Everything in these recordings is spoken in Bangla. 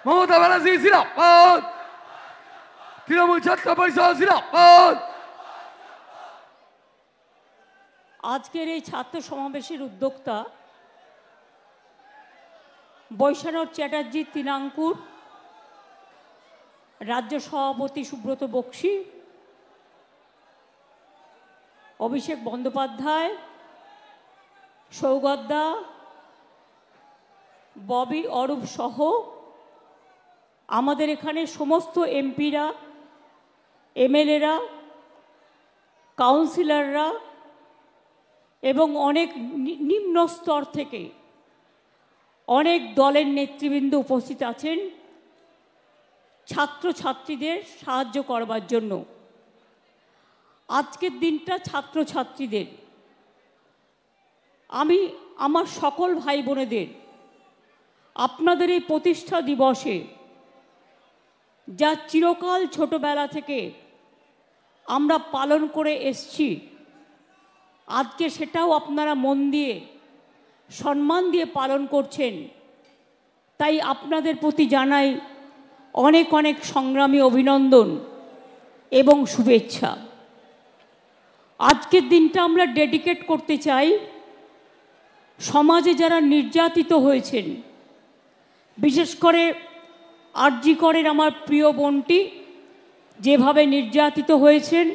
মমতা ব্যানার্জি জিন্দাবাদ, তৃণমূল ছাত্র পরিষদ জিন্দাবাদ। আজকের এই ছাত্র সমাবেশের উদ্যোক্তা বৈশানর চ্যাটার্জি তৃণাঙ্কুর, রাজ্য সভাপতি সুব্রত বক্সী, অভিষেক বন্দ্যোপাধ্যায়, সৌগতদা, ববি অরূপ সহ আমাদের এখানে সমস্ত এমপিরা, এমএলএরা, কাউন্সিলররা এবং অনেক নিম্ন স্তর থেকে অনেক দলের নেতৃবৃন্দ উপস্থিত আছেন ছাত্রছাত্রীদের সাহায্য করবার জন্য। আজকের দিনটা ছাত্রছাত্রীদের। আমি আমার সকল ভাই বোনেদের আপনাদের এই প্রতিষ্ঠা দিবসে যা চিরকাল ছোটবেলা থেকে আমরা পালন করে এসছি, আজকে সেটাও আপনারা মন দিয়ে সম্মান দিয়ে পালন করছেন। তাই আপনাদের প্রতি জানাই অনেক অনেক সংগ্রামী অভিনন্দন এবং শুভেচ্ছা। আজকের দিনটা আমরা ডেডিকেট করতে চাই সমাজে যারা নির্যাতিত হয়েছেন, বিশেষ করে আরজি করের আমার প্রিয় বোনটি যেভাবে নির্যাতিত হয়েছেন।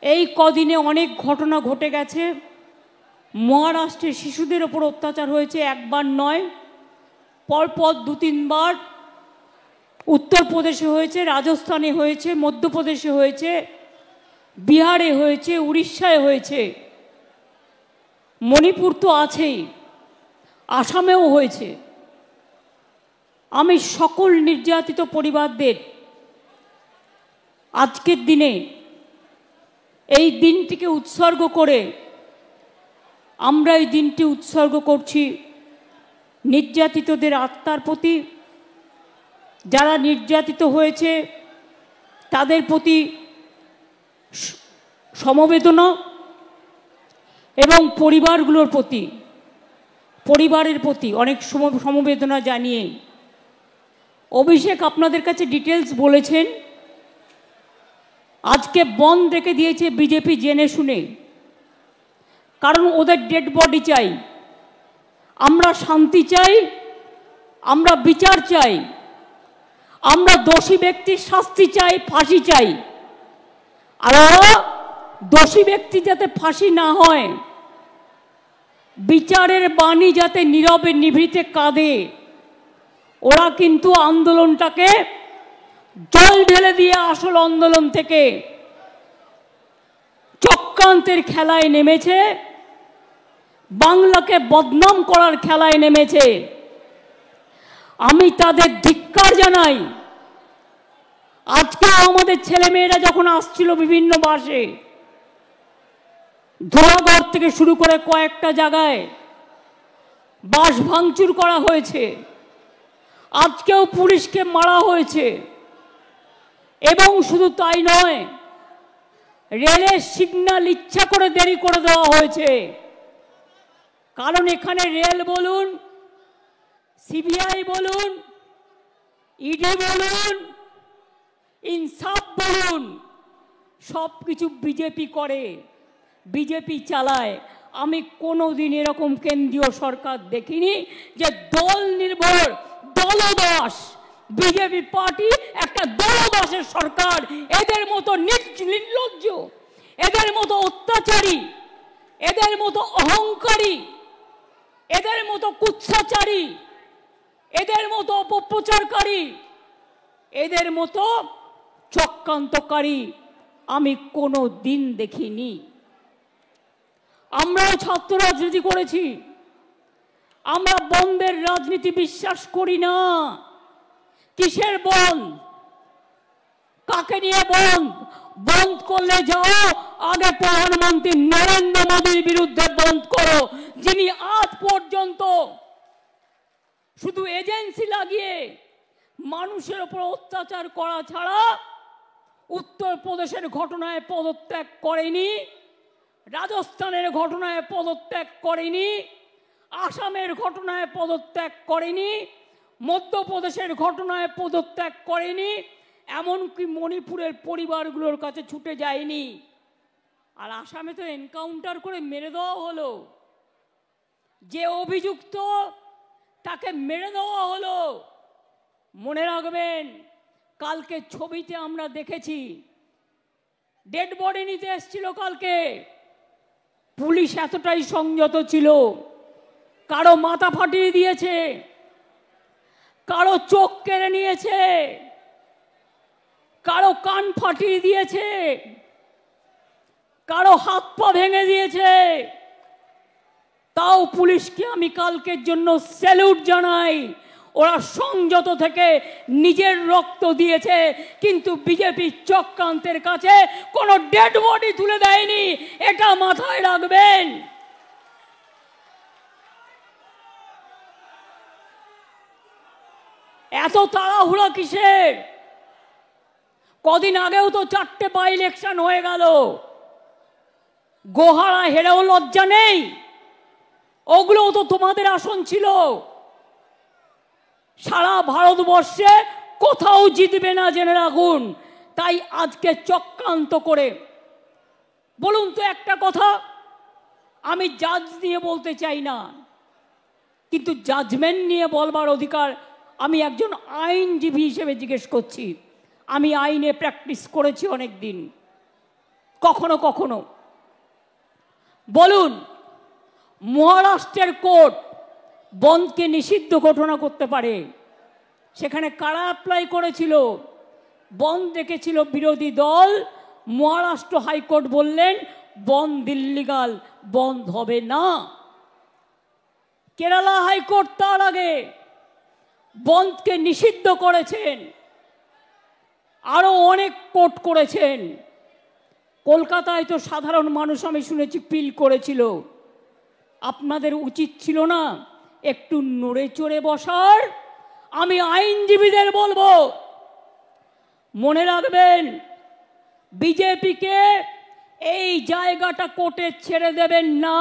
এই কদিনে অনেক ঘটনা ঘটে গেছে। মহারাষ্ট্রে শিশুদের ওপর অত্যাচার হয়েছে, একবার নয়, পরপর 2-3 বার। উত্তরপ্রদেশে হয়েছে, রাজস্থানে হয়েছে, মধ্যপ্রদেশে হয়েছে, বিহারে হয়েছে, উড়িষ্যায় হয়েছে, মণিপুর তো আছেই, আসামেও হয়েছে। আমি সকল নির্যাতিত পরিবারদের আজকের দিনে এই দিনটিকে উৎসর্গ করে আমরা এই দিনটি উৎসর্গ করছি নির্যাতিতদের আত্মার প্রতি। যারা নির্যাতিত হয়েছে তাদের প্রতি সমবেদনা এবং পরিবারের প্রতি অনেক সমবেদনা জানিয়ে অভিষেক আপনাদের কাছে ডিটেলস বলেছেন। আজকে বন্ধ রেখে দিয়েছে বিজেপি জেনে শুনে, কারণ ওদের ডেড বডি চাই। আমরা শান্তি চাই, আমরা বিচার চাই, আমরা দোষী ব্যক্তির শাস্তি চাই, ফাঁসি চাই। আর দোষী ব্যক্তি যাতে ফাঁসি না হয়, বিচারের বাণী যাতে নীরবে নিভৃতে কাঁদে। ওরা কিন্তু আন্দোলনটাকে জল ঢেলে দিয়ে আসল আন্দোলন থেকে চক্রান্তের খেলায় নেমেছে, বাংলাকে বদনাম করার খেলায় নেমেছে। আমি তাদের ধিক্কার জানাই। আজকে আমাদের ছেলেমেয়েরা যখন আসছিল বিভিন্ন বাসে, ধোলাগড় থেকে শুরু করে কয়েকটা জায়গায় বাস ভাঙচুর করা হয়েছে, আজকেও পুলিশকে মারা হয়েছে। এবং শুধু তাই নয়, রেলের সিগন্যাল ইচ্ছা করে দেরি করে দেওয়া হয়েছে। কারণ এখানে রেল বলুন, সিবিআই বলুন, ইডি বলুন, ইনসাফ বলুন, সব কিছু বিজেপি করে, বিজেপি চালায়। আমি কোনোদিন এরকম কেন্দ্রীয় সরকার দেখিনি যে দল নির্ভর দলদাস। বিজেপি পার্টি একটা দলদাসের সরকার। এদের মতো নির্লজ্জ, এদের মতো অত্যাচারী, এদের মতো অহংকারী, এদের মতো কুৎসাচারী, এদের মতো অপপ্রচারকারী, এদের মতো চক্রান্তকারী আমি কোনো দিন দেখিনি। আমরাও ছাত্র রাজনীতি করেছি। আমরা বন্ধের রাজনীতি বিশ্বাস করি না। কিসের বন্ধ? কাকে নিয়ে বন্ধ? বন্ধ করলে যাও আগে প্রধানমন্ত্রী নরেন্দ্র মোদীর বিরুদ্ধে বন্ধ করো, যিনি আজ পর্যন্ত শুধু এজেন্সি লাগিয়ে মানুষের উপর অত্যাচার করা ছাড়া উত্তরপ্রদেশের ঘটনায় পদত্যাগ করেনি, রাজস্থানের ঘটনায় পদত্যাগ করেনি, আসামের ঘটনায় পদত্যাগ করেনি, মধ্যপ্রদেশের ঘটনায় পদত্যাগ করেনি, এমনকি মণিপুরের পরিবারগুলোর কাছে ছুটে যায়নি। আর আসামে তো এনকাউন্টার করে মেরে দেওয়া হলো, যে অভিযুক্ত তাকে মেরে দেওয়া হলো। মনে রাখবেন, কালকে ছবিতে আমরা দেখেছি ডেড বডি নিতে এসেছিল কালকে, পুলিশ এতটাই সংযত ছিল, কারো মাথা ফাটিয়ে দিয়েছে, কারো চোখ কেড়ে নিয়েছে, কারো কান ফাটিয়ে দিয়েছে, কারো হাত পা ভেঙে দিয়েছে। তাও পুলিশকে আমি কালকের জন্য স্যালুট জানাই। ওরা সংযত থেকে নিজের রক্ত দিয়েছে, কিন্তু বিজেপি চক্রান্তের কাছে কোনো ডেড বডি তুলে দেয়নি, এটা মাথায় রাখবেন। এত তাড়াহুড়া কিসের? কদিন আগেও তো 4টে বাই ইলেকশন হয়ে গেল, গোহারা হেরেও লজ্জা নেই। ওগুলোও তো তোমাদের আসন ছিল। সারা ভারতবর্ষে কোথাও জিতবে না, জেনে রাখুন। তাই আজকে চক্রান্ত করে, বলুন তো একটা কথা, আমি জাজ নিয়ে বলতে চাই না, কিন্তু জাজমেন্ট নিয়ে বলবার অধিকার আমি একজন আইনজীবী হিসেবে জিজ্ঞেস করছি। আমি আইনে প্র্যাকটিস করেছি অনেক দিন। কখনো কখনো বলুন, মহারাষ্ট্রের কোর্ট বন্ধকে নিষিদ্ধ ঘোষণা করতে পারে, সেখানে কারা অ্যাপ্লাই করেছিল? বন্ধ দেখেছিল বিরোধী দল। মহারাষ্ট্র হাইকোর্ট বললেন বন্ধ ইল্লিগাল, বন্ধ হবে না। কেরালা হাইকোর্ট তার আগে বন্ধকে নিষিদ্ধ করেছেন, আরো অনেক কোর্ট করেছেন। কলকাতায় তো সাধারণ মানুষ আমি শুনেছি পিল করেছিল। আপনাদের উচিত ছিল না একটু নড়ে চড়ে বসার? আমি আইনজীবীদের বলবো, মনে রাখবেন, বিজেপিকে এই জায়গাটা কোর্টে ছেড়ে দেবেন না।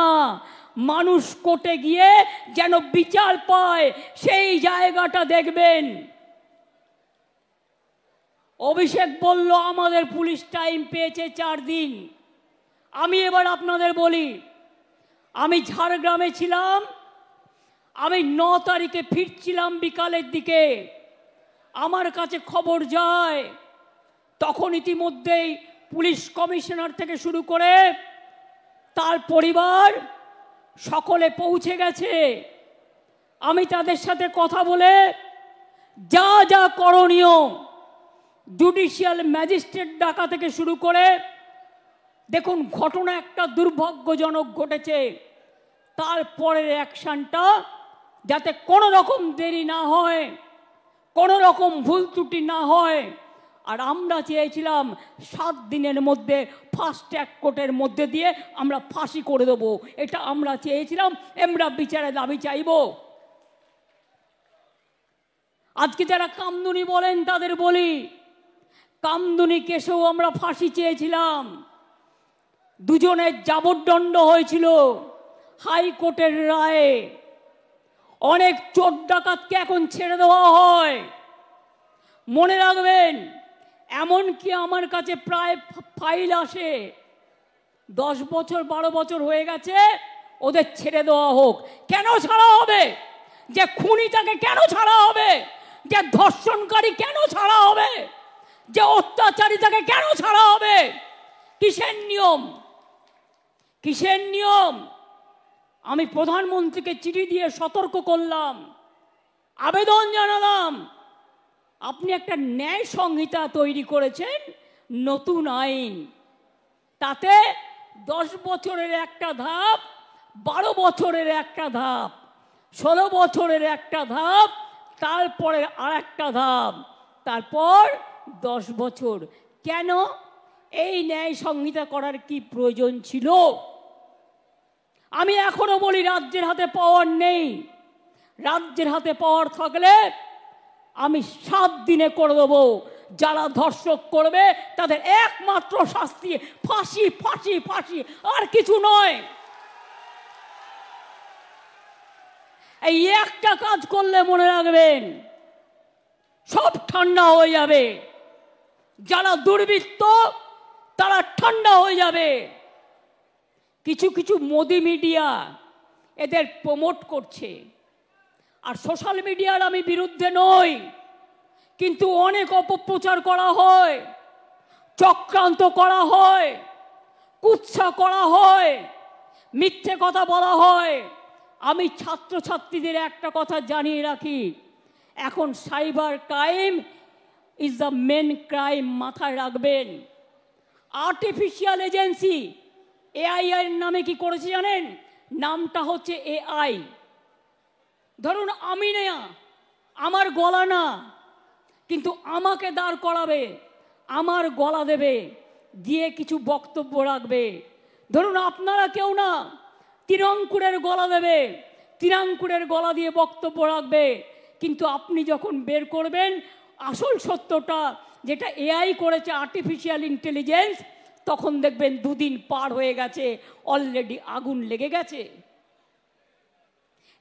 মানুষ কোর্টে গিয়ে যেন বিচার পায়, সেই জায়গাটা দেখবেন। অভিষেক বলল আমাদের পুলিশ টাইম পেয়েছে 4 দিন। আমি এবার আপনাদের বলি, আমি ঝাড়গ্রামে ছিলাম, আমি 9 তারিখে ফিরছিলাম বিকালের দিকে, আমার কাছে খবর যায় তখন ইতিমধ্যেই পুলিশ কমিশনার থেকে শুরু করে তার পরিবার সকলে পৌঁছে গেছে। আমি তাদের সাথে কথা বলে যা যা করণীয়, জুডিশিয়াল ম্যাজিস্ট্রেট ডাকা থেকে শুরু করে, দেখুন ঘটনা একটা দুর্ভাগ্যজনক ঘটেছে, তারপরের অ্যাকশনটা যাতে কোনো রকম দেরি না হয়, কোনো রকম ভুল ত্রুটি না হয়। আর আমরা চেয়েছিলাম 7 দিনের মধ্যে ফাস্ট ট্র্যাক কোর্টের মধ্যে দিয়ে আমরা ফাঁসি করে দেবো, এটা আমরা চেয়েছিলাম। আমরা বিচারে দাবি চাইব। আজকে যারা কামদুনি বলেন তাদের বলি, কামদুনি কেসেও আমরা ফাঁসি চেয়েছিলাম। দুজনের যাবজ্জন্ড হয়েছিল হাইকোর্টের রায়ে। অনেক চোর ডাকাতকে এখন ছেড়ে দেওয়া হয়। মনে রাখবেন, এমনকি আমার কাছে প্রায় ফাইল আসে 10 বছর 12 বছর হয়ে গেছে, ওদের ছেড়ে দেওয়া হোক। কেন ছাড়া হবে? যে খুনি তাকে কেন ছাড়া হবে? যে ধর্ষণকারী কেন ছাড়া হবে? যে অত্যাচারী তাকে কেন ছাড়া হবে? কিসের নিয়ম? কিসের নিয়ম? আমি প্রধানমন্ত্রীকে চিঠি দিয়ে সতর্ক করলাম, আবেদন জানালাম, আপনি একটা ন্যায় সংহিতা তৈরি করেছেন, নতুন আইন, তাতে 10 বছরের একটা ধাপ, 12 বছরের একটা ধাপ, 16 বছরের একটা ধাপ, তারপরে আর একটা ধাপ, তারপর 10 বছর। কেন এই ন্যায় সংহিতা করার কি প্রয়োজন ছিল? আমি এখনো বলি রাজ্যের হাতে পাওয়ার নেই। রাজ্যের হাতে পাওয়ার থাকলে আমি 7 দিনে করে দেবো। যারা ধর্ষক করবে তাদের একমাত্র শাস্তি ফাঁসি, ফাঁসি, ফাঁসি, আর কিছু নয়। এই একটা কাজ করলে মনে রাখবেন, সব ঠান্ডা হয়ে যাবে। যারা দুর্বৃত্ত তারা ঠান্ডা হয়ে যাবে। কিছু কিছু মোদি মিডিয়া এদের প্রমোট করছে। আর সোশ্যাল মিডিয়ার আমি বিরুদ্ধে নই, কিন্তু অনেক অপপ্রচার করা হয়, চক্রান্ত করা হয়, কুৎসা করা হয়, মিথ্যে কথা বলা হয়। আমি ছাত্রছাত্রীদের একটা কথা জানিয়ে রাখি, এখন cyber crime is the main crime, মাথায় রাখবেন। আর্টিফিশিয়াল এজেন্সি এআই এর নামে কি করেছে জানেন? নামটা হচ্ছে এআই। ধরুন আমি না, আমার গলা না, কিন্তু আমাকে দাঁড় করাবে, আমার গলা দেবে, দিয়ে কিছু বক্তব্য রাখবে। ধরুন আপনারা কেউ না, তিরঙ্কুরের গলা দেবে, তিরঙ্কুরের গলা দিয়ে বক্তব্য রাখবে, কিন্তু আপনি যখন বের করবেন আসল সত্যটা, যেটা এআই করেছে, আর্টিফিশিয়াল ইন্টেলিজেন্স, তখন দেখবেন দুদিন পার হয়ে গেছে, অলরেডি আগুন লেগে গেছে।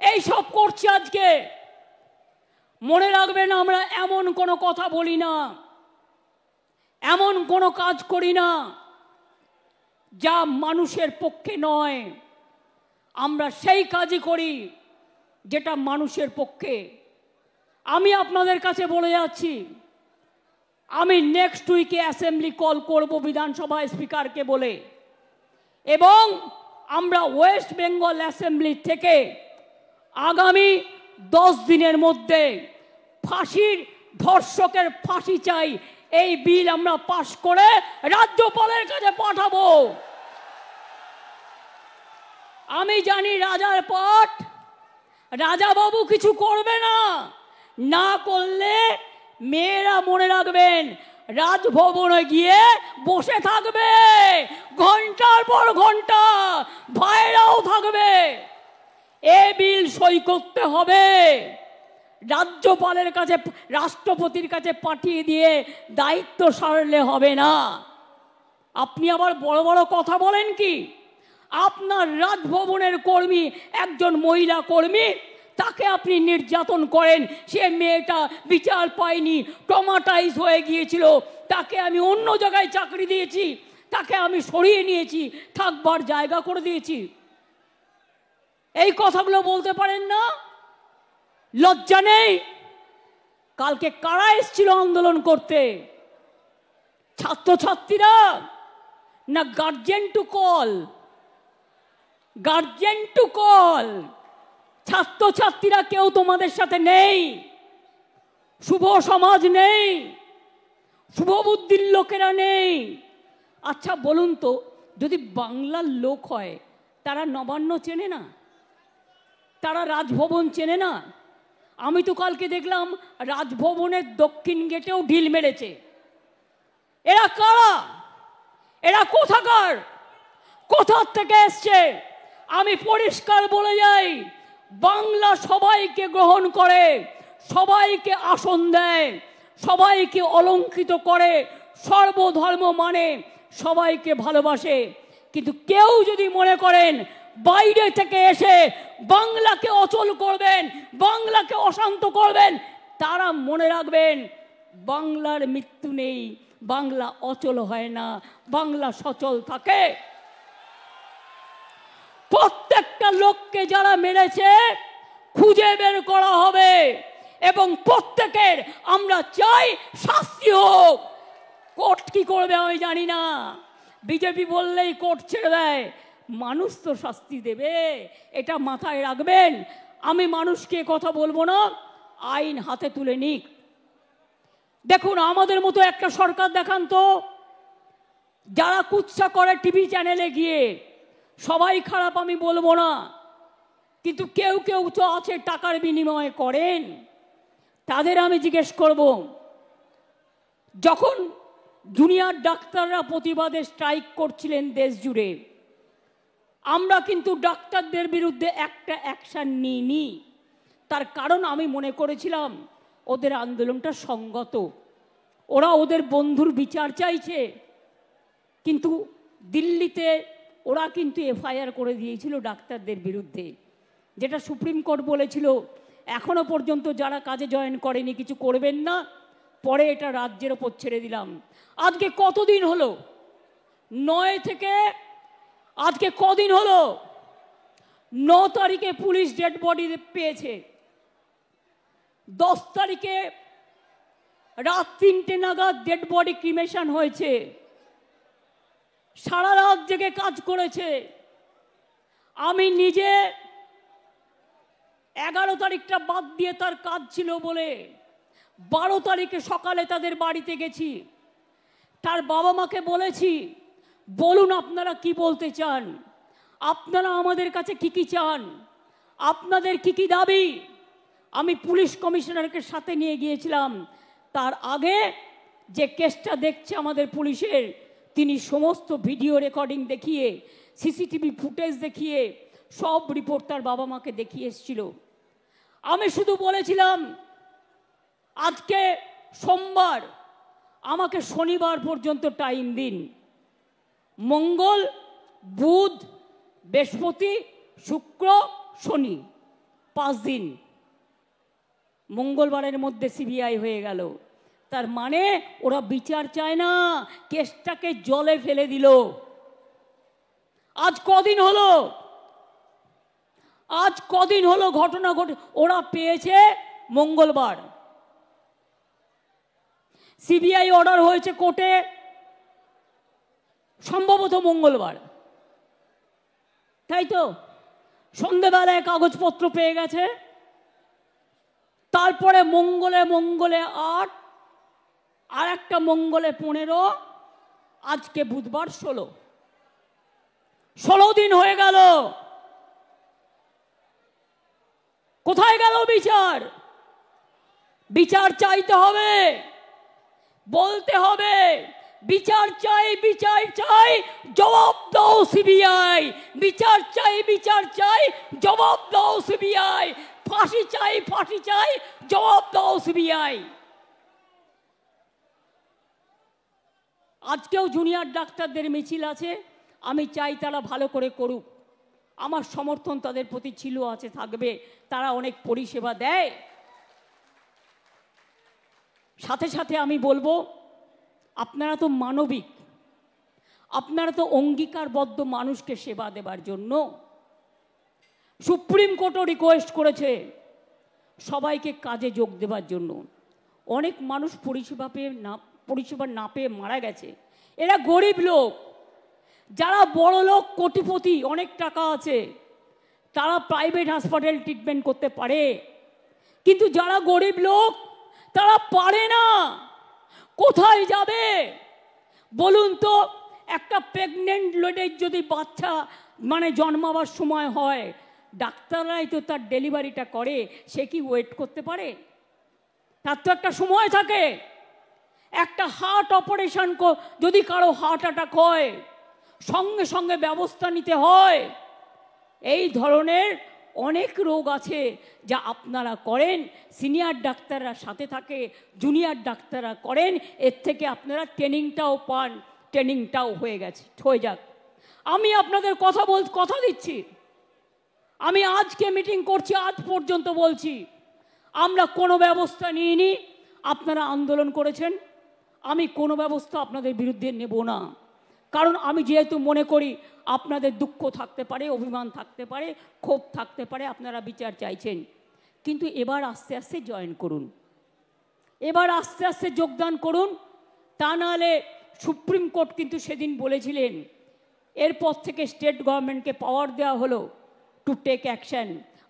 এই সব করছে আজকে। মনে রাখবেন, আমরা এমন কোনো কথা বলি না, এমন কোনো কাজ করি না যা মানুষের পক্ষে নয়। আমরা সেই কাজই করি যেটা মানুষের পক্ষে। আমি আপনাদের কাছে বলে যাচ্ছি, আমি নেক্সট উইকে অ্যাসেম্বলি কল করব বিধানসভা স্পিকারকে বলে, এবং আমরা ওয়েস্ট বেঙ্গল অ্যাসেম্বলি থেকে আগামী 10 দিনের মধ্যে ফাঁসির, ধর্ষকের ফাঁসি চাই, এই বিল আমরা পাশ করে রাজ্যপালের কাছে পাঠাবো। আমি জানি রাজার পাট, রাজাবাবু কিছু করবে না, না করলে মেয়েরা মনে রাখবেন রাজভবনে গিয়ে বসে থাকবে ঘন্টার পর ঘন্টা, ভাইরাও থাকবে। এ বিল সই করতে হবে, রাজ্যপালের কাছে, রাষ্ট্রপতির কাছে পাঠিয়ে দিয়ে দায়িত্ব সারলে হবে না। আপনি আবার বড় বড় কথা বলেন কি? আপনার রাজভবনের কর্মী, একজন মহিলা কর্মী, তাকে আপনি নির্যাতন করেন, সে মেয়েটা বিচার পায়নি, ট্রমাটাইজ হয়ে গিয়েছিল, তাকে আমি অন্য জায়গায় চাকরি দিয়েছি, তাকে আমি সরিয়ে নিয়েছি, থাকবার জায়গা করে দিয়েছি। এই কথাগুলো বলতে পারেন না? লজ্জা নেই? কালকে কারা এসেছিল আন্দোলন করতে? ছাত্রছাত্রীরা না guardian to call? Guardian to call. ছাত্রছাত্রীরা কেউ তোমাদের সাথে নেই, শুভ সমাজ নেই, শুভ বুদ্ধির লোকেরা নেই। আচ্ছা বলুন তো, যদি বাংলার লোক হয় তারা নবান্ন চেনে না? তারা রাজভবন চেনে না? আমি তো কালকে দেখলাম রাজভবনের দক্ষিণ গেটেও ঢিল মেরেছে। এরা কারা? এরা কোথাকার? কোথা থেকে এসছে? আমি পরিষ্কার বলে যাই, বাংলা সবাইকে গ্রহণ করে, সবাইকে আসন দেয়, সবাইকে অলঙ্কৃত করে, সর্বধর্ম মানে, সবাইকে ভালোবাসে। কিন্তু কেউ যদি মনে করেন বাইরে থেকে এসে বাংলাকে অচল করবেন, বাংলাকে অশান্ত করবেন, তারা মনে রাখবেন বাংলার মৃত্যু নেই, বাংলা অচল হয় না, বাংলা সচল থাকে। প্রত্যেকটা লোককে যারা মেরেছে খুঁজে বের করা হবে, এবং প্রত্যেকের আমরা চাই শাস্তি হোক। কোর্ট কি করবে আমি জানি না, বিজেপি বললেই কোর্ট ছেড়ে দেয়, মানুষ তো শাস্তি দেবে, এটা মাথায় রাখবেন। আমি মানুষকে কথা বলবো না, আইন হাতে তুলে নিক। দেখুন, আমাদের মতো একটা সরকার দেখান তো, যারা কুৎসা করে টিভি চ্যানেলে গিয়ে, সবাই খারাপ আমি বলবো না, কিন্তু কেউ কেউ তো আছে টাকার বিনিময়ে করেন, তাদের আমি জিজ্ঞেস করব, যখন জুনিয়র ডাক্তাররা প্রতিবাদে স্ট্রাইক করছিলেন দেশ জুড়ে, আমরা কিন্তু ডাক্তারদের বিরুদ্ধে একটা অ্যাকশন নিইনি। তার কারণ আমি মনে করেছিলাম ওদের আন্দোলনটা সংগত, ওরা ওদের বন্ধুর বিচার চাইছে। কিন্তু দিল্লিতে ওরা কিন্তু এফআইআর করে দিয়েছিল ডাক্তারদের বিরুদ্ধে, যেটা সুপ্রিম কোর্ট বলেছিল এখনো পর্যন্ত যারা কাজে জয়েন করেনি কিছু করবেন না, পরে এটা রাজ্যের ওপর ছেড়ে দিলাম। আজকে কতদিন হলো? 9 থেকে আজকে কদিন হলো? 9 তারিখে পুলিশ ডেড বডি পেয়েছে, 10 তারিখে রাত 3টে নাগাদ ডেড বডি ক্রিমেশন হয়েছে। সারা রাত জেগে কাজ করেছে। আমি নিজে 11 তারিখটা বাদ দিয়ে তার কাজ ছিল বলে 12 তারিখে সকালে তাদের বাড়িতে গেছি। তার বাবা মাকে বলেছি, বলুন আপনারা কি বলতে চান, আপনারা আমাদের কাছে কি কি চান, আপনাদের কি কি দাবি। আমি পুলিশ কমিশনারকে সাথে নিয়ে গিয়েছিলাম। তার আগে যে কেসটা দেখছে আমাদের পুলিশের, তিনি সমস্ত ভিডিও রেকর্ডিং দেখিয়ে, সিসিটিভি ফুটেজ দেখিয়ে সব রিপোর্ট তার বাবা মাকে দেখিয়ে এসেছিল। আমি শুধু বলেছিলাম আজকে সোমবার, আমাকে শনিবার পর্যন্ত টাইম দিন। মঙ্গল, বুধ, বৃহস্পতি, শুক্র, শনি, 5 দিন। মঙ্গলবারের মধ্যে সিবিআই হয়ে গেল। তার মানে ওরা বিচার চায় না, কেসটাকে জলে ফেলে দিল। আজ কদিন হলো? আজ কদিন হলো ঘটনা ঘটে? ওরা পেয়েছে মঙ্গলবার, সিবিআই অর্ডার হয়েছে কোর্টে সম্ভবত মঙ্গলবার, তাই তো? সন্ধ্যেবেলায় কাগজপত্র পেয়ে গেছে। তারপরে মঙ্গলে 8, আর একটা মঙ্গলে 15, আজকে বুধবার 16 দিন হয়ে গেল। কোথায় গেল বিচার? বিচার চাইতে হবে, বলতে হবে বিচার চাই, বিচার চাই, জবাব দাও সিবিআই। বিচার চাই, বিচার চাই, জবাব দাও সিবিআই। ফাঁসি চাই, ফাঁসি চাই, জবাব দাও সিবিআই। আজকেও জুনিয়র ডাক্তারদের মিছিল আছে। আমি চাই তারা ভালো করে করুক। আমার সমর্থন তাদের প্রতি ছিল, আছে, থাকবে। তারা অনেক পরিষেবা দেয়। সাথে সাথে আমি বলবো, আপনারা তো মানবিক, আপনারা তো অঙ্গীকারবদ্ধ মানুষকে সেবা দেবার জন্য। সুপ্রিম কোর্টও রিকোয়েস্ট করেছে সবাইকে কাজে যোগ দেবার জন্য। অনেক মানুষ পরিষেবা না পেয়ে মারা গেছে। এরা গরিব লোক। যারা বড় লোক, কোটিপতি, অনেক টাকা আছে, তারা প্রাইভেট হাসপাতাল ট্রিটমেন্ট করতে পারে, কিন্তু যারা গরিব লোক তারা পারে না। কোথায় যাবে বলুন তো? একটা প্রেগনেন্ট লেডির যদি বাচ্চা জন্মাবার সময় হয়, ডাক্তাররাই তো তার ডেলিভারিটা করে, সে কি ওয়েট করতে পারে? তার তো একটা সময় থাকে। একটা হার্ট অপারেশন যদি কারো হার্ট অ্যাটাক হয়, সঙ্গে সঙ্গে ব্যবস্থা নিতে হয়। এই ধরনের অনেক রোগ আছে যা আপনারা করেন, সিনিয়র ডাক্তাররা সাথে থাকে, জুনিয়র ডাক্তাররা করেন। এর থেকে আপনারা ট্রেনিংটাও পান, ট্রেনিংটাও হয়ে যাক। আমি আপনাদের কথা দিচ্ছি, আমি আজকে মিটিং করছি, আজ পর্যন্ত বলছি আমরা কোনো ব্যবস্থা নিইনি। আপনারা আন্দোলন করেছেন, আমি কোনো ব্যবস্থা আপনাদের বিরুদ্ধে নেব না। কারণ আমি যেহেতু মনে করি আপনাদের দুঃখ থাকতে পারে, অভিমান থাকতে পারে, ক্ষোভ থাকতে পারে, আপনারা বিচার চাইছেন, কিন্তু এবার আস্তে আস্তে জয়েন করুন, এবার আস্তে আস্তে যোগদান করুন। তা নাহলে সুপ্রিম কোর্ট কিন্তু সেদিন বলেছিলেন, এরপর থেকে স্টেট গভর্নমেন্টকে পাওয়ার দেওয়া হলো টু টেক অ্যাকশান।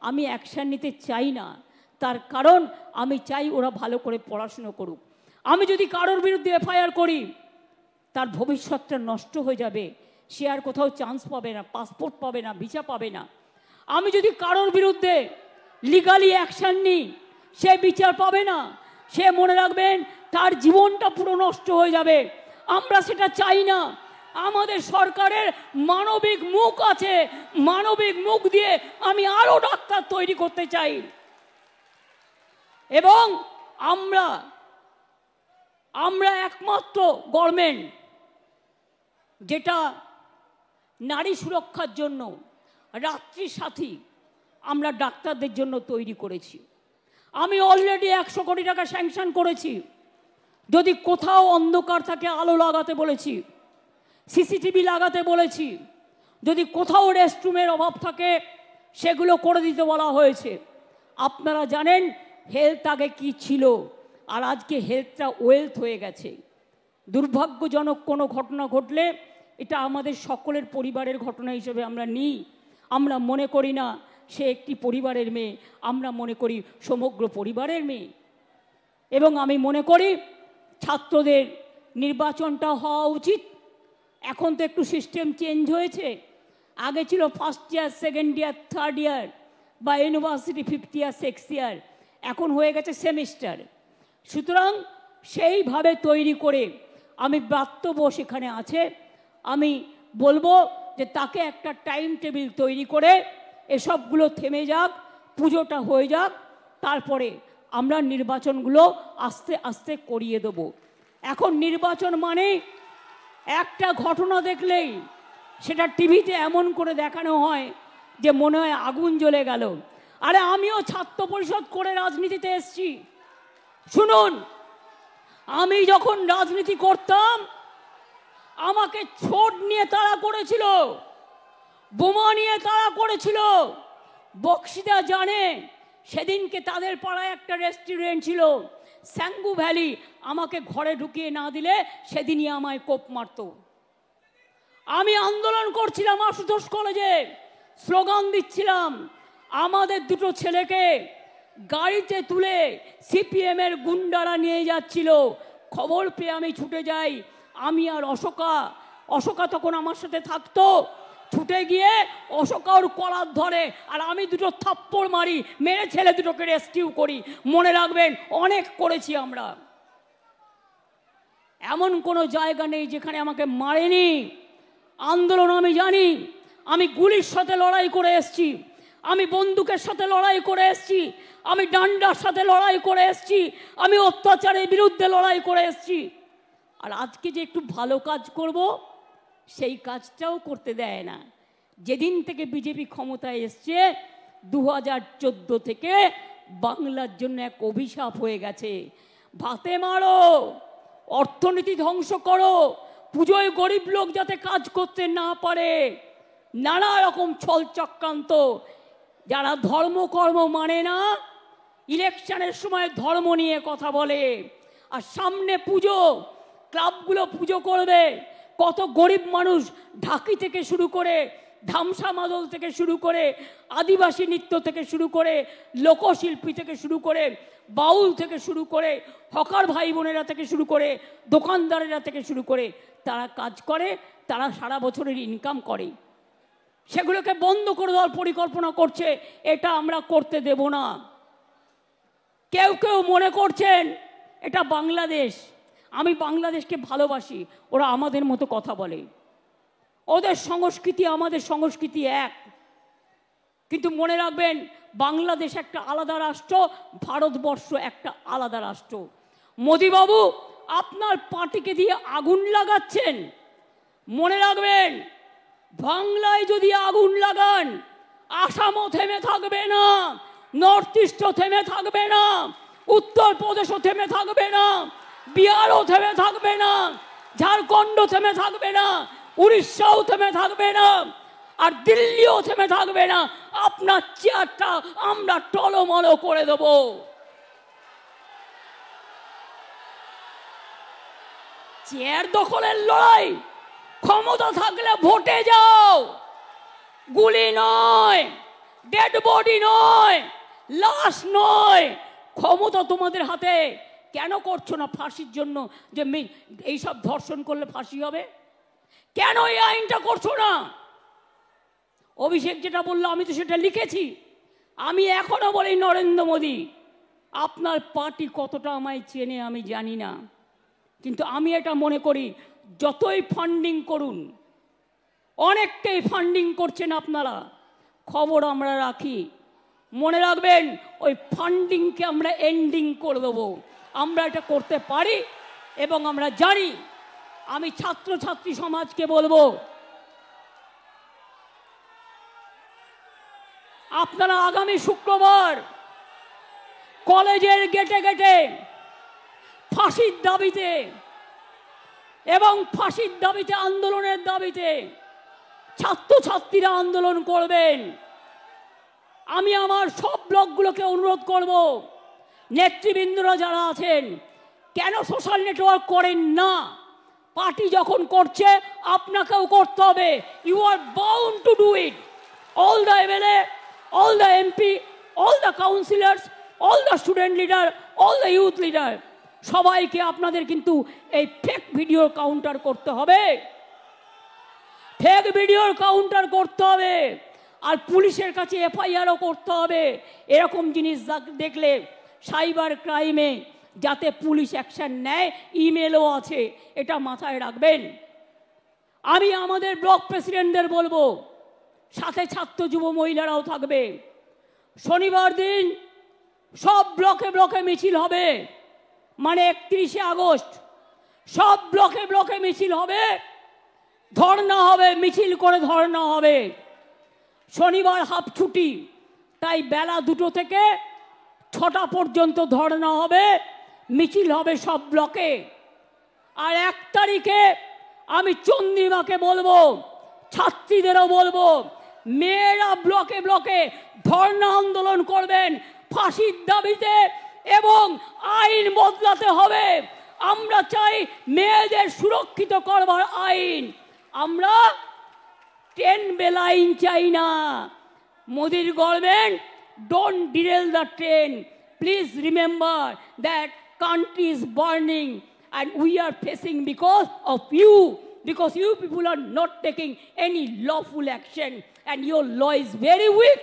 আমি অ্যাকশান নিতে চাই না, তার কারণ আমি চাই ওরা ভালো করে পড়াশুনো করুক। আমি যদি কারোর বিরুদ্ধে এফআইআর করি, তার ভবিষ্যৎটা নষ্ট হয়ে যাবে, সে আর কোথাও চান্স পাবে না, পাসপোর্ট পাবে না, ভিসা পাবে না। আমি যদি কারোর বিরুদ্ধে লিগালি অ্যাকশান নিই, সে বিচার পাবে না, সে মনে রাখবেন তার জীবনটা পুরো নষ্ট হয়ে যাবে। আমরা সেটা চাই না। আমাদের সরকারের মানবিক মুখ আছে, মানবিক মুখ দিয়ে আমি আরো ডাক্তার তৈরি করতে চাই। এবং আমরা একমাত্র গভর্নমেন্ট যেটা নারী সুরক্ষার জন্য রাত্রি সাথী আমরা ডাক্তারদের জন্য তৈরি করেছি। আমি অলরেডি 100 কোটি টাকা স্যাংশন করেছি। যদি কোথাও অন্ধকার থাকে আলো লাগাতে বলেছি, সিসিটিভি লাগাতে বলেছি। যদি কোথাও রেস্টরুমের অভাব থাকে সেগুলো করে দিতে বলা হয়েছে। আপনারা জানেন হেলথ আগে কি ছিল, আর আজকে হেলথটা ওয়েলথ হয়ে গেছে। দুর্ভাগ্যজনক কোনো ঘটনা ঘটলে এটা আমাদের সকলের পরিবারের ঘটনা হিসেবে আমরা নিই। আমরা মনে করি না সে একটি পরিবারের মেয়ে, আমরা মনে করি সমগ্র পরিবারের মেয়ে। এবং আমি মনে করি ছাত্রদের নির্বাচনটা হওয়া উচিত। এখন তো একটু সিস্টেম চেঞ্জ হয়েছে। আগে ছিল first year, second year, third year, বা university fifth year, sixth year, এখন হয়ে গেছে সেমিস্টার। সুতরাং সেইভাবে তৈরি করে আমি ব্রাত্যব সেখানে আছে, আমি বলবো যে তাকে একটা টাইম টেবিল তৈরি করে এসবগুলো থেমে যাক, পুজোটা হয়ে যাক, তারপরে আমরা নির্বাচনগুলো আস্তে আস্তে করিয়ে দেব। এখন নির্বাচন মানে একটা ঘটনা দেখলেই সেটা টিভিতে এমন করে দেখানো হয় যে মনে হয় আগুন জ্বলে গেল। আরে আমিও ছাত্র পরিষদ করে রাজনীতিতে এসেছি। শুনুন, আমি যখন রাজনীতি করতাম আমাকে ছোট নিয়ে তাড়া করেছিল, বোমা নিয়ে তাড়া করেছিল। বক্সিদা জানে সেদিনকে তাদের পাড়ায় একটা রেস্টুরেন্ট ছিল স্যাঙ্গু ভ্যালি, আমাকে ঘরে ঢুকিয়ে না দিলে সেদিনই আমায় কোপ মারত। আমি আন্দোলন করছিলাম আশুতোষ কলেজে, স্লোগান দিচ্ছিলাম। আমাদের দুটো ছেলেকে গাড়িতে তুলে সিপিএম এর গুন্ডারা নিয়ে যাচ্ছিল। খবর পেয়ে আমি ছুটে যাই, আমি আর অশোকা তখন আমার সাথে থাকতো। ছুটে গিয়ে অশোকা ওর কলার ধরে, আর আমি দুটো থাপ্পড় মারি, মেরে ছেলে দুটোকে রেস্কিউ করি। মনে রাখবেন অনেক করেছি আমরা। এমন কোনো জায়গা নেই যেখানে আমাকে মারেনি। আন্দোলন আমি জানি, আমি গুলির সাথে লড়াই করে এসেছি, আমি বন্দুকের সাথে লড়াই করে এসেছি, আমি ডান্ডার সাথে লড়াই করে এসেছি, আমি অত্যাচারের বিরুদ্ধে লড়াই করে এসেছি। আর আজকে যে একটু ভালো কাজ করব সেই কাজটাও করতে দেয় না। যেদিন থেকে বিজেপি ক্ষমতায় এসছে 2014 থেকে বাংলার জন্য এক অভিশাপ হয়ে গেছে। ভাতে মারো, অর্থনীতি ধ্বংস করো, পুজোয় গরিব লোক যাতে কাজ করতে না পারে, নানা রকম ছল চক্রান্ত। যারা ধর্মকর্ম মানে না, ইলেকশনের সময় ধর্ম নিয়ে কথা বলে, আর সামনে পুজো, ক্লাবগুলো পুজো করবে, কত গরিব মানুষ ঢাকি থেকে শুরু করে, ধামসা মাদল থেকে শুরু করে, আদিবাসী নৃত্য থেকে শুরু করে, লোকশিল্পী থেকে শুরু করে, বাউল থেকে শুরু করে, হকার ভাই বোনেরা থেকে শুরু করে, দোকানদারেরা থেকে শুরু করে, তারা কাজ করে, তারা সারা বছরের ইনকাম করে। সেগুলোকে বন্ধ করে দেওয়ার পরিকল্পনা করছে। এটা আমরা করতে দেব না। কেউ কেউ মনে করছেন এটা বাংলাদেশ, আমি বাংলাদেশকে ভালোবাসি, ওরা আমাদের মতো কথা বলে, ওদের সংস্কৃতি আমাদের সংস্কৃতি এক। কিন্তু মনে রাখবেন বাংলাদেশ একটা আলাদা রাষ্ট্র, ভারতবর্ষ একটা আলাদা রাষ্ট্র। মোদিবাবু আপনার পার্টিকে দিয়ে আগুন লাগাচ্ছেন। মনে রাখবেন বাংলায় যদি আগুন লাগান আসামও থেমে থাকবে না, নর্থ ইস্টও থেমে থাকবে না, উত্তরপ্রদেশও থেমে থাকবে না, বিহারও থেমে থাকবে না, ঝাড়খণ্ড থেমে থাকবে না, উড়িষ্যাও থেমে থাকবে না, আর দিল্লিও থেমে থাকবে না। আপনার চেয়ারটা আমরা টলমল করে দেব। চেয়ার দখলের লড়াই, ক্ষমতা থাকলে ভোটে যাও, গুলি নয়, ডেড বডি নয়, লাশ নয়। ক্ষমতা তোমাদের হাতে। কেন করছো না ফাঁসির জন্য, যে এইসব ধর্ষণ করলে ফাঁসি হবে? কেন এই আইনটা করছো না? অভিষেক যেটা বললো আমি তো সেটা লিখেছি। আমি এখনো বলি নরেন্দ্র মোদী, আপনার পার্টি কতটা আমায় চেনে আমি জানি না, কিন্তু আমি এটা মনে করি যতই ফান্ডিং করুন, অনেকটাই ফান্ডিং করছেন আপনারা, খবর আমরা রাখি। মনে রাখবেন ওই ফান্ডিংকে আমরা এন্ডিং করে দেবো। আমরা এটা করতে পারি এবং আমরা জানি। আমি ছাত্রছাত্রী সমাজকে বলবো, আপনারা আগামী শুক্রবার কলেজের গেটে গেটে ফাঁসির দাবিতে এবং ফাঁসির দাবিতে আন্দোলনের দাবিতে ছাত্রছাত্রীরা আন্দোলন করবেন। আমি আমার সব ব্লকগুলোকে অনুরোধ করব, নেতৃবৃন্দরা যারা আছেন কেন সোশ্যাল নেটওয়ার্ক করেন না? পার্টি যখন করছে আপনাকেও করতে হবে। You are bound to do it. All the MLA, all the MP, all the councillors, all the student leader, all the youth leader, সবাইকে আপনাদের কিন্তু এই ফেক ভিডিওর কাউন্টার করতে হবে, ফেক ভিডিওর কাউন্টার করতে হবে। আর পুলিশের কাছে এফআইআরও করতে হবে। এরকম জিনিস দেখলে সাইবার ক্রাইমে যাতে পুলিশ অ্যাকশন নেয়, ইমেলও আছে, এটা মাথায় রাখবেন। আমি আমাদের ব্লক প্রেসিডেন্টদের বলবো, সাথে ছাত্র যুব মহিলারাও থাকবে। শনিবার দিন সব ব্লকে ব্লকে মিছিল হবে, মানে 31শে আগস্ট সব ব্লকে ব্লকে মিছিল হবে, ধর্ণা হবে, মিছিল করে ধর্ণা হবে। শনিবার হাফ ছুটি, তাই বেলা 2টো থেকে 6টা পর্যন্ত ধর্ণা হবে, মিছিল হবে সব ব্লকে। আর 1 তারিখে আমি চন্দ্রিমাকে বলবো, ছাত্রীদেরও বলবো, মেয়েরা ব্লকে ব্লকে ধর্ণা আন্দোলন করবেন ফাঁসির দাবিতে, এবং আইন বদলাতে হবে। আমরা চাই মেয়েদের সুরক্ষিত করবার আইন। আমরা ট্রেন বেলাইন চাই না। মোদির government, don't derail the train. Please remember that country is burning and we are facing because of you, because you people are not taking any lawful action and your law is very weak.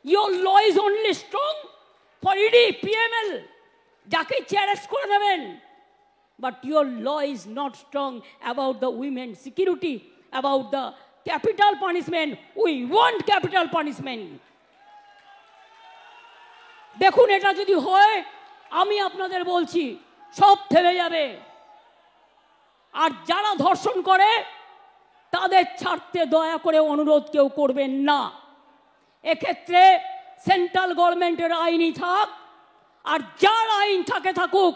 Your law is only strong for ED, PML, যাকে চ্যালেঞ্জ করে নেবেন, but your law is not strong about the women's security, about the capital punishment. We want capital punishment. দেখুন, এটা যদি হয়, আমি আপনাদের বলছি সব থেমে যাবে। আর যারা ধর্ষণ করে তাদের ছাড়তে দয়া করে অনুরোধ কেউ করবেন না। এক্ষেত্রে সেন্ট্রাল গভর্নমেন্টের আইনই থাক, আর যার আইন থাকে থাকুক।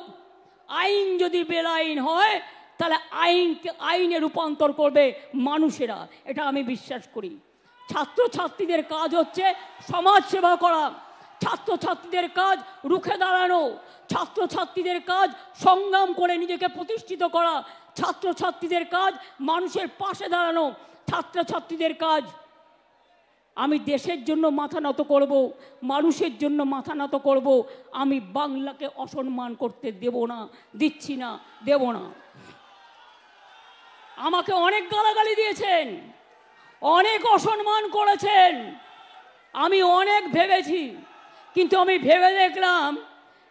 আইন যদি বেআইন হয় তাহলে আইনে রূপান্তর করবে মানুষেরা, এটা আমি বিশ্বাস করি। ছাত্রছাত্রীদের কাজ হচ্ছে সমাজ সেবা করা, ছাত্রছাত্রীদের কাজ রুখে দাঁড়ানো, ছাত্রছাত্রীদের কাজ সংগ্রাম করে নিজেকে প্রতিষ্ঠিত করা, ছাত্রছাত্রীদের কাজ মানুষের পাশে দাঁড়ানো, ছাত্রছাত্রীদের কাজ আমি দেশের জন্য মাথা নত করব, মানুষের জন্য মাথা নত করব। আমি বাংলাকে অসম্মান করতে দেব না, দিচ্ছি না, দেব না। আমাকে অনেক গালাগালি দিয়েছেন, অনেক অসম্মান করেছেন, আমি অনেক ভেবেছি, কিন্তু আমি ভেবে দেখলাম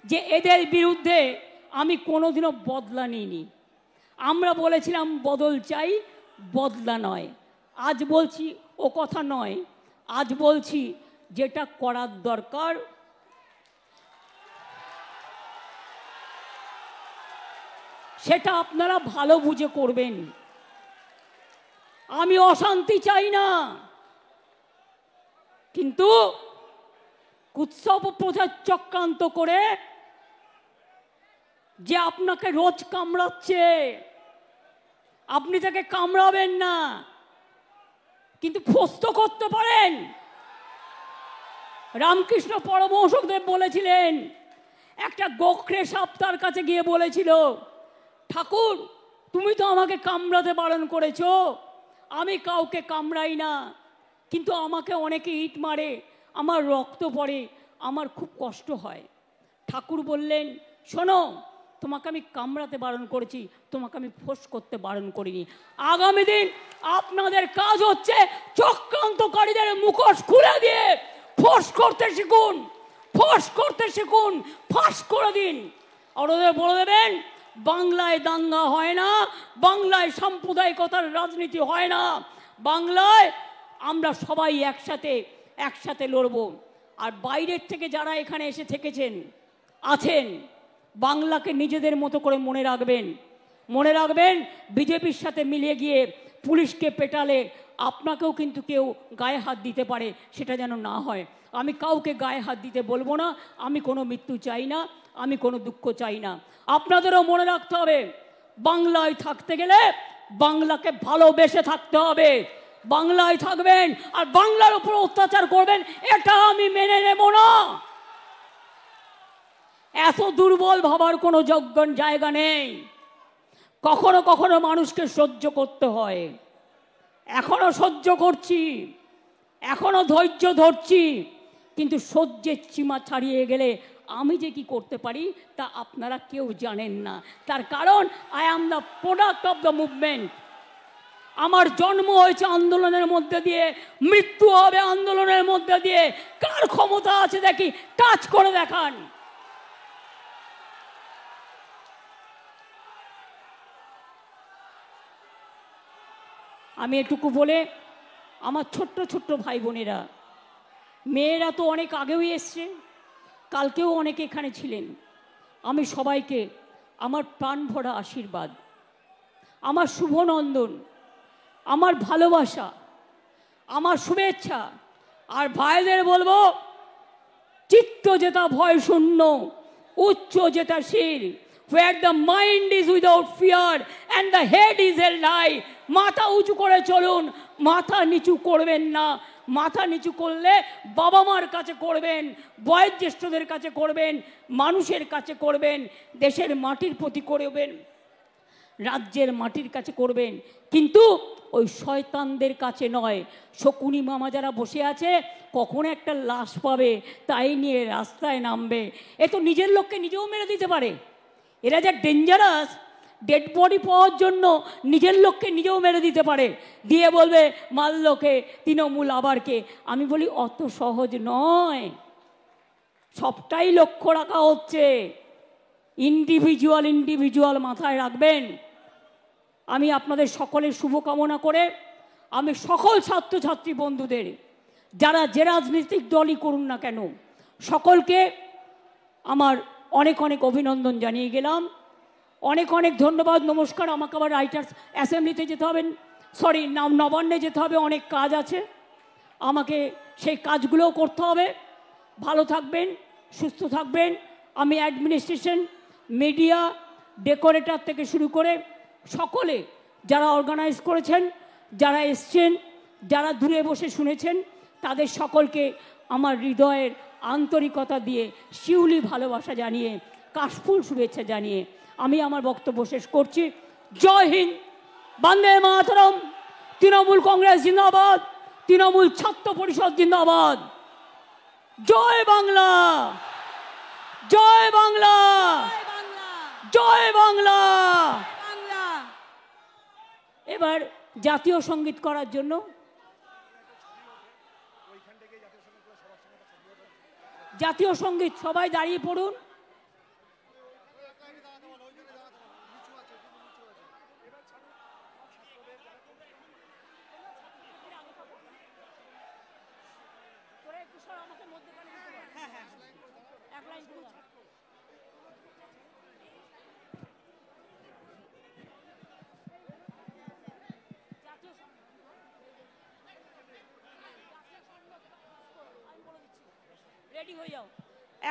যে এদের বিরুদ্ধে আমি কোনোদিনও বদলা নিইনি। আমরা বলেছিলাম বদল চাই, বদলা নয়। আজ বলছি ও কথা নয়, আজ বলছি যেটা করার দরকার সেটা আপনারা ভালো বুঝে করবেন। আমি অশান্তি চাই না, কিন্তু উৎসব প্রচার চক্রান্ত করে যে আপনাকে রোজ কামড়াচ্ছে, আপনি তাকে কামড়াবেন না, কিন্তু ফস্ত করতে পারেন। রামকৃষ্ণ পরমহংসদেব বলেছিলেন, একটা গোখরে সাপ তার কাছে গিয়ে বলেছিল, ঠাকুর তুমি তো আমাকে কামড়াতে বারণ করেছো, আমি কাউকে কামড়াই না, কিন্তু আমাকে অনেকে ইট মারে, আমার রক্ত পড়ে, আমার খুব কষ্ট হয়। ঠাকুর বললেন, শোনো, তোমাকে আমি কামড়াতে বারণ করেছি, তোমাকে আমি ফোঁস করতে বারণ করিনি। আগামী দিন আপনাদের কাজ হচ্ছে চক্রান্তকারীদের মুখোশ খুলে দিয়ে ফোঁস করতে শিখুন, ফোঁস করতে শিখুন, ফাঁস করে দিন। আর ওদের বলে দেবেন, বাংলায় দাঙ্গা হয় না, বাংলায় সাম্প্রদায়িকতার রাজনীতি হয় না, বাংলায় আমরা সবাই একসাথে লড়ব। আর বাইরের থেকে যারা এখানে এসে থেকেছেন আছেন, বাংলাকে নিজেদের মতো করে মনে রাখবেন, বিজেপির সাথে মিলিয়ে গিয়ে পুলিশকে পেটালে আপনাকেও কিন্তু কেউ গায়ে হাত দিতে পারে, সেটা যেন না হয়। আমি কাউকে গায়ে হাত দিতে বলবো না, আমি কোনো মৃত্যু চাই না, আমি কোনো দুঃখ চাই না। আপনাদেরও মনে রাখতে হবে, বাংলায় থাকতে গেলে বাংলাকে ভালোবেসে থাকতে হবে। বাংলায় থাকবেন আর বাংলার উপর অত্যাচার করবেন, এটা আমি মেনে নেব না। এত দুর্বল ভাবার কোনো জায়গা নেই। কখনো কখনো মানুষকে সহ্য করতে হয়, এখনো সহ্য করছি, এখনো ধৈর্য ধরছি, কিন্তু সহ্যের সীমা ছাড়িয়ে গেলে আমি যে কি করতে পারি তা আপনারা কেউ জানেন না। তার কারণ I am the product of the movement. আমার জন্ম হয়েছে আন্দোলনের মধ্যে দিয়ে, মৃত্যু হবে আন্দোলনের মধ্যে দিয়ে। কার ক্ষমতা আছে দেখি, টাচ করে দেখান। আমি এটুকু বলে আমার ছোট্ট ছোট্ট ভাই বোনেরা, মেয়েরা তো অনেক আগেও এসছে, কালকেও অনেকে এখানে ছিলেন, আমি সবাইকে আমার প্রাণ ভরা আশীর্বাদ, আমার শুভনন্দন, আমার ভালোবাসা, আমার শুভেচ্ছা। আর ভাইদের বলবো, চিত্ত যেটা ভয় শূন্য, উচ্চ যেটা শির, where the mind is without fear and the head is held high। মাথা উঁচু করে চলুন, মাথা নিচু করবেন না। মাথা নিচু করলে বাবা মার কাছে করবেন, বয়োজ্যেষ্ঠদের কাছে করবেন, মানুষের কাছে করবেন, দেশের মাটির প্রতি করবেন, রাজ্যের মাটির কাছে করবেন, কিন্তু ওই শয়তানদের কাছে নয়। শকুনি মামা যারা বসে আছে, কখন একটা লাশ পাবে তাই নিয়ে রাস্তায় নামবে। এ তো নিজের লোককে নিজেও মেরে দিতে পারে। এরা যা ডেঞ্জারাস, ডেড বডি পাওয়ার জন্য নিজের লোককে নিজেও মেরে দিতে পারে, দিয়ে বলবে মাল্যকে তৃণমূল আবারকে। আমি বলি অত সহজ নয়, সবটাই লক্ষ্য রাখা হচ্ছে। ইন্ডিভিজুয়াল মাথায় রাখবেন। আমি আপনাদের সকলের শুভকামনা করে আমি সকল ছাত্রছাত্রী বন্ধুদের, যারা যে রাজনৈতিক দলই করুন না কেন, সকলকে আমার অনেক অনেক অভিনন্দন জানিয়ে গেলাম। অনেক অনেক ধন্যবাদ, নমস্কার। আমাকে আবার রাইটার্স অ্যাসেম্বলিতে যেতে হবে, সরি নবান্নে যেতে হবে, অনেক কাজ আছে, আমাকে সেই কাজগুলোও করতে হবে। ভালো থাকবেন, সুস্থ থাকবেন। আমি অ্যাডমিনিস্ট্রেশন, মিডিয়া, ডেকোরেটর থেকে শুরু করে সকলে যারা অর্গানাইজ করেছেন, যারা এসছেন, যারা দূরে বসে শুনেছেন, তাদের সকলকে আমার হৃদয়ের আন্তরিকতা দিয়ে শিউলি ভালোবাসা জানিয়ে, কাশফুল শুভেচ্ছা জানিয়ে আমি আমার বক্তব্য শেষ করছি। জয় হিন্দ, বন্দে মাতরম, তৃণমূল কংগ্রেস জিন্দাবাদ, তৃণমূল ছাত্র পরিষদ জিন্দাবাদ। জয় বাংলা, জয় বাংলা, জয় বাংলা। এবার জাতীয় সঙ্গীত করার জন্য জাতীয় সঙ্গীত সবাই দাঁড়িয়ে পড়ুন। রেডি হয়ে যাও,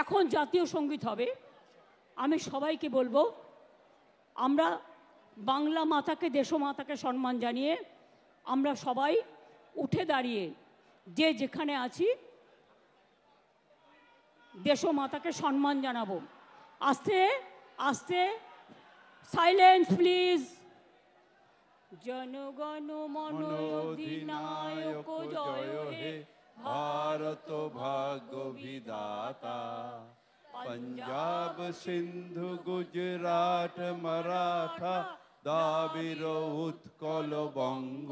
এখন জাতীয় সঙ্গীত হবে। আমি সবাইকে বলবো, আমরা বাংলা মাতাকে, দেশমাতাকে সম্মান জানিয়ে আমরা সবাই উঠে দাঁড়িয়ে যে যেখানে আছি দেশমাতাকে সম্মান জানাবো। আস্তে আস্তে, সাইলেন্স প্লিজ। জনগণ মন অধিনায়ক জয় হে, भारत भाग्य विधाता। पंजाब सिंधु गुजरात मराठा, दाबिर उत्कल बंग,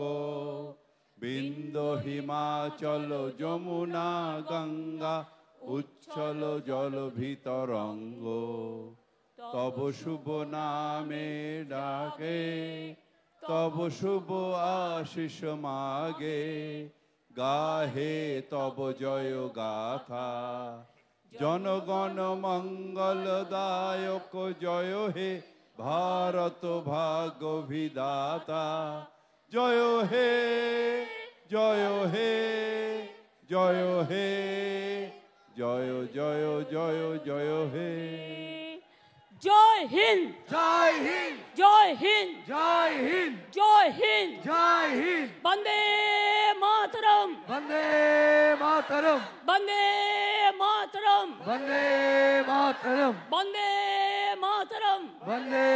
बिंदु हिमाचल যমুনা गंगा, उच्छल जल ভিতরঙ্গ। तब शुभ नामे डाके, तब शुभ आशीष मागे, गाहे तब जय गाथा। जनगण मंगलदायक जय हे, भारत भाग्य विधाता। জয় হে জয় হে জয় হে জয় জয় জয় জয় হে। জয় হিন্দ, জয় হিন্দ, জয় হিন্দ, জয় হিন্দ, জয় হিন্দ, জয় হিন্দ। বন্দে মাতরম, বন্দে মাতরম, বন্দে মাতরম, বন্দে মাতরম, বন্দে মাতরম, বন্দে